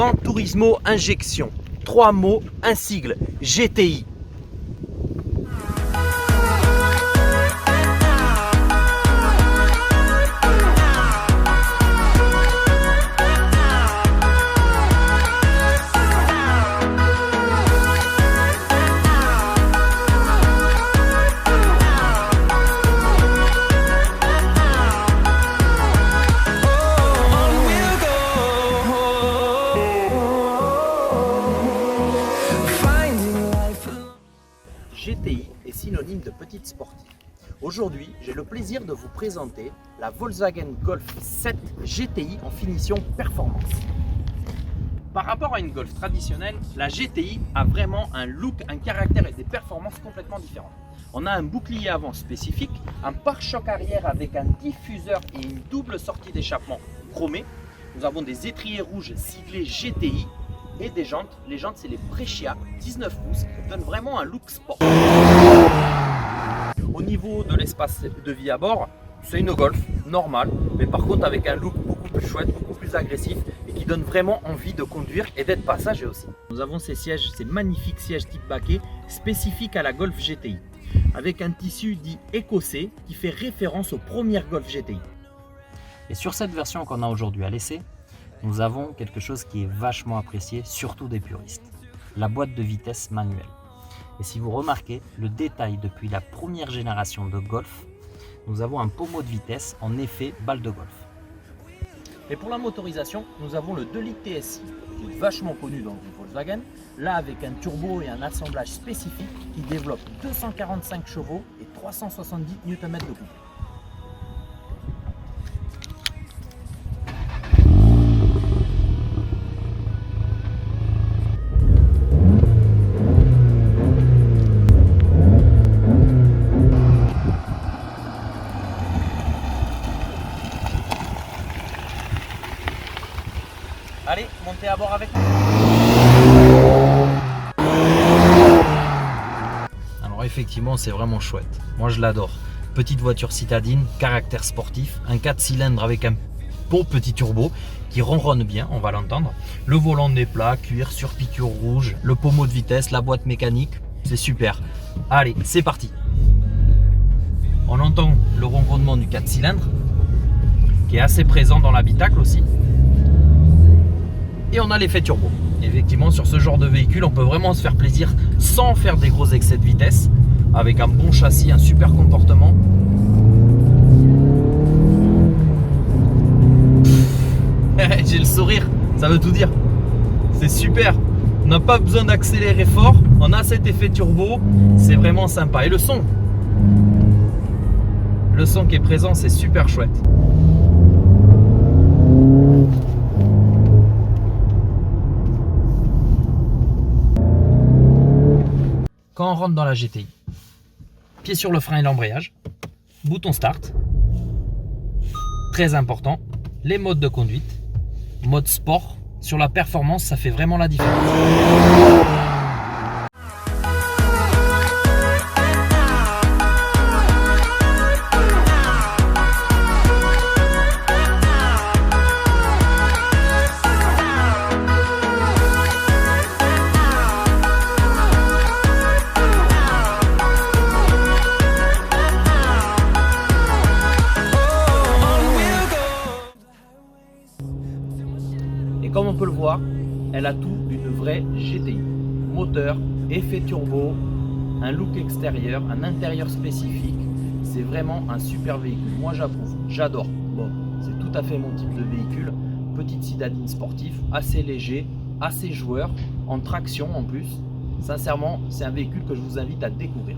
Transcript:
Gran Turismo Injection. 3 mots, un sigle, GTI. GTI est synonyme de petite sportive. Aujourd'hui, j'ai le plaisir de vous présenter la Volkswagen Golf 7 GTI en finition performance. Par rapport à une Golf traditionnelle, la GTI a vraiment un look, un caractère et des performances complètement différentes. On a un bouclier avant spécifique, un pare-choc arrière avec un diffuseur et une double sortie d'échappement chromée. Nous avons des étriers rouges siglés GTI et des jantes. Les jantes, c'est les Brescia 19 pouces qui donnent vraiment un look sport. Au niveau de l'espace de vie à bord, c'est une Golf normale, mais par contre avec un look beaucoup plus chouette, beaucoup plus agressif et qui donne vraiment envie de conduire et d'être passager aussi. Nous avons ces sièges, ces magnifiques sièges type baquet spécifiques à la Golf GTI, avec un tissu dit écossais qui fait référence aux premières Golf GTI. Et sur cette version qu'on a aujourd'hui à l'essai, nous avons quelque chose qui est vachement apprécié, surtout des puristes, la boîte de vitesse manuelle. Et si vous remarquez le détail depuis la première génération de Golf, nous avons un pommeau de vitesse en effet balle de golf. Et pour la motorisation, nous avons le 2 litres TSI, qui est vachement connu dans le groupe Volkswagen, là avec un turbo et un assemblage spécifique qui développe 245 chevaux et 370 Nm de couple. Allez, montez à bord avec moi. Alors effectivement, c'est vraiment chouette. Moi, je l'adore. Petite voiture citadine, caractère sportif, un 4 cylindres avec un beau petit turbo qui ronronne bien, on va l'entendre. Le volant des plats, cuir sur piqûre rouge, le pommeau de vitesse, la boîte mécanique, c'est super. Allez, c'est parti. On entend le ronronnement du 4 cylindres qui est assez présent dans l'habitacle aussi. Et on a l'effet turbo. Effectivement, sur ce genre de véhicule, on peut vraiment se faire plaisir sans faire des gros excès de vitesse, avec un bon châssis, un super comportement. J'ai le sourire, ça veut tout dire. C'est super. On n'a pas besoin d'accélérer fort. On a cet effet turbo. C'est vraiment sympa. Et le son qui est présent, c'est super chouette. Quand on rentre dans la GTI, pied sur le frein et l'embrayage, bouton start, très important, les modes de conduite, mode sport, sur la performance, ça fait vraiment la différence. Et comme on peut le voir, elle a tout d'une vraie GTI. Moteur, effet turbo, un look extérieur, un intérieur spécifique. C'est vraiment un super véhicule. Moi j'approuve, j'adore. Bon, c'est tout à fait mon type de véhicule. Petite citadine sportive, assez léger, assez joueur, en traction en plus. Sincèrement, c'est un véhicule que je vous invite à découvrir.